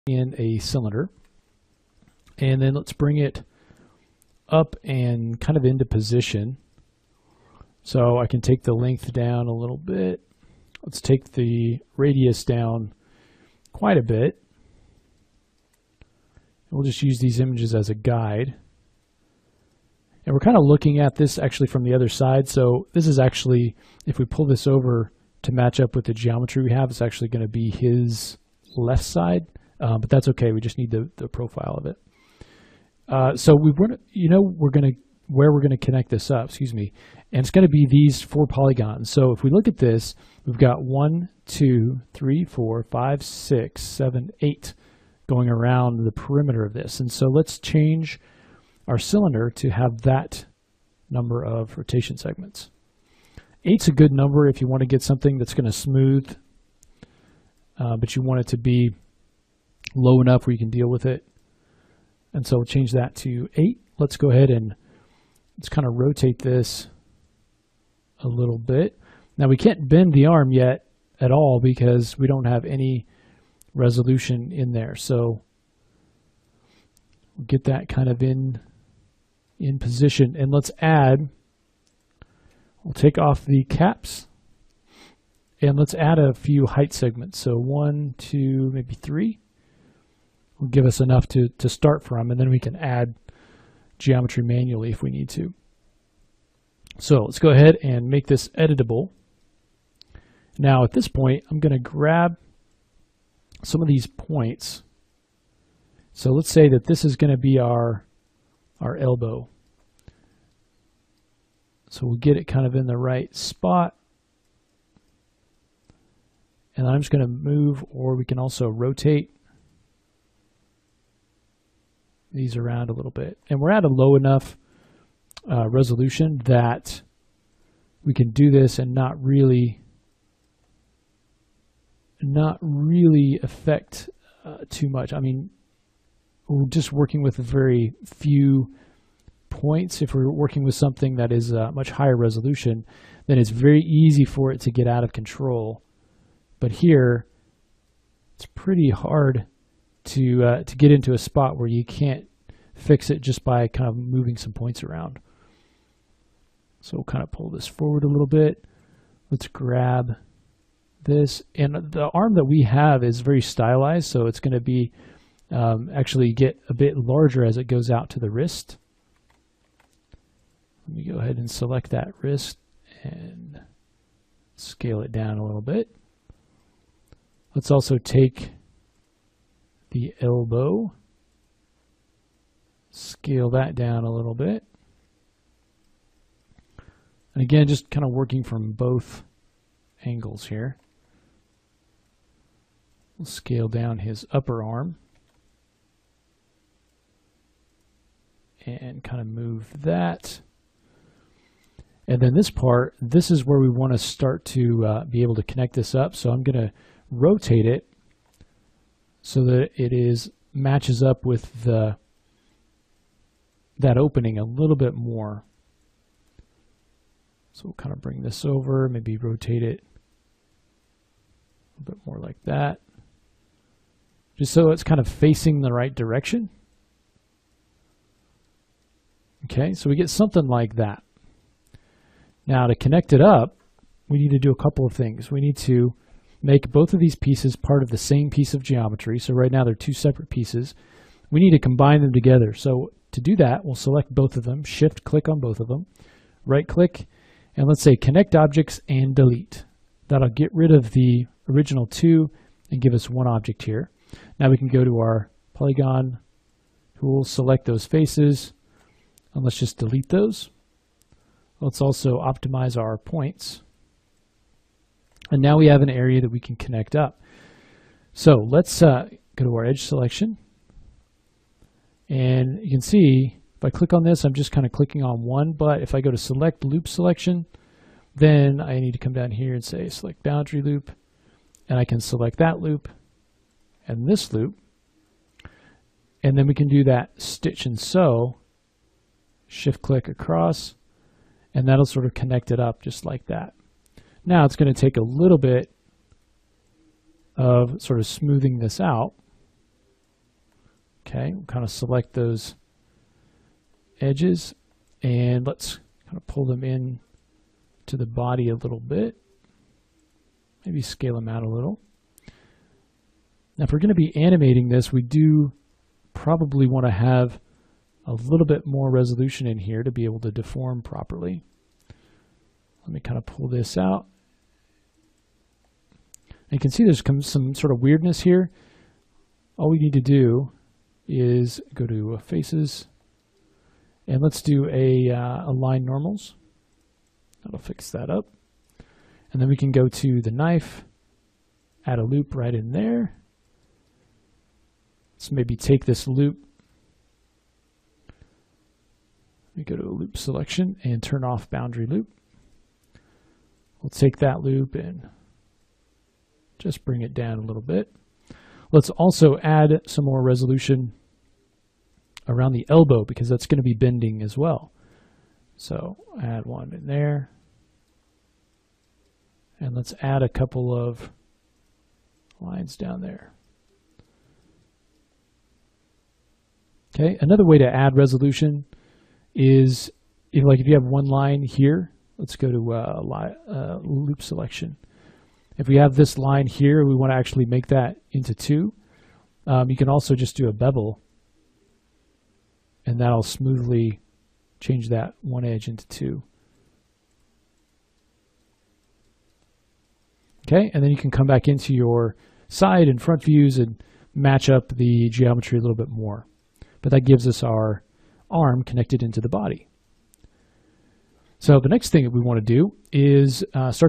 in a cylinder, and then let's bring it up and kind of into position. So I can take the length down a little bit. Let's take the radius down quite a bit. We'll just use these images as a guide. And we're kind of looking at this actually from the other side. So this is actually, if we pull this over to match up with the geometry we have, it's actually going to be his left side. But that's okay. We just need the profile of it. So we want to, where we're going to connect this up, and it's going to be these 4 polygons. So if we look at this, we've got 1, 2, 3, 4, 5, 6, 7, 8 going around the perimeter of this. And so let's change our cylinder to have that number of rotation segments. 8's a good number if you want to get something that's going to smooth, but you want it to be low enough where you can deal with it. And so we'll change that to 8. Let's go ahead and let's kind of rotate this a little bit. Now we can't bend the arm yet at all because we don't have any resolution in there. So we'll get that kind of in position, and let's add, we'll take off the caps and let's add a few height segments. So 1, 2, maybe 3 will give us enough to start from, and then we can add geometry manually if we need to. So let's go ahead and make this editable. Now at this point, I'm going to grab some of these points. So let's say that this is going to be our elbow. So we'll get it kind of in the right spot. And I'm just going to move, or we can also rotate these around a little bit. And we're at a low enough resolution that we can do this and not really affect too much. I mean, we're just working with a very few points. If we're working with something that is much higher resolution, then it's very easy for it to get out of control. But here, it's pretty hard to get into a spot where you can't fix it just by kind of moving some points around. So we'll kind of pull this forward a little bit. Let's grab this, and the arm that we have is very stylized, so it's going to be actually get a bit larger as it goes out to the wrist. Let me go ahead and select that wrist and scale it down a little bit. Let's also take the elbow, scale that down a little bit. And again, just kind of working from both angles here. We'll scale down his upper arm and kind of move that. And then this part, this is where we want to start to be able to connect this up. So I'm going to rotate it so that it matches up with that opening a little bit more. So we'll kind of bring this over, maybe rotate it a bit more like that, just so it's kind of facing the right direction. Okay, so we get something like that. Now to connect it up, we need to do a couple of things. We need to make both of these pieces part of the same piece of geometry. So right now they're 2 separate pieces. We need to combine them together. So to do that, we'll select both of them, shift click on both of them, right click, and let's say connect objects and delete. That'll get rid of the original 2 and give us 1 object here. Now we can go to our polygon tool, select those faces, and let's just delete those. Let's also optimize our points. And now we have an area that we can connect up. So let's go to our edge selection. And you can see, if I click on this, I'm just kind of clicking on one. But if I go to select loop selection, then I need to come down here and say select boundary loop. And I can select that loop and this loop. And then we can do that stitch and sew, shift click across, and that'll sort of connect it up just like that. Now it's going to take a little bit of sort of smoothing this out. Okay, we'll kind of select those edges and let's kind of pull them in to the body a little bit. Maybe scale them out a little. Now if we're going to be animating this, we do probably want to have a little bit more resolution in here to be able to deform properly. Let me kind of pull this out. And you can see there's some sort of weirdness here. All we need to do is go to Faces, and let's do a Align Normals. That'll fix that up. And then we can go to the knife, add a loop right in there. Let's maybe take this loop. Let me go to a loop selection and turn off boundary loop. We'll take that loop and just bring it down a little bit. Let's also add some more resolution around the elbow because that's going to be bending as well. So add one in there. And let's add a couple of lines down there. Okay, another way to add resolution is if you have one line here, let's go to loop selection. If we have this line here, we want to actually make that into two. You can also just do a bevel, and that'll smoothly change that one edge into two. Okay, and then you can come back into your side and front views and match up the geometry a little bit more. But that gives us our arm connected into the body. So the next thing that we want to do is start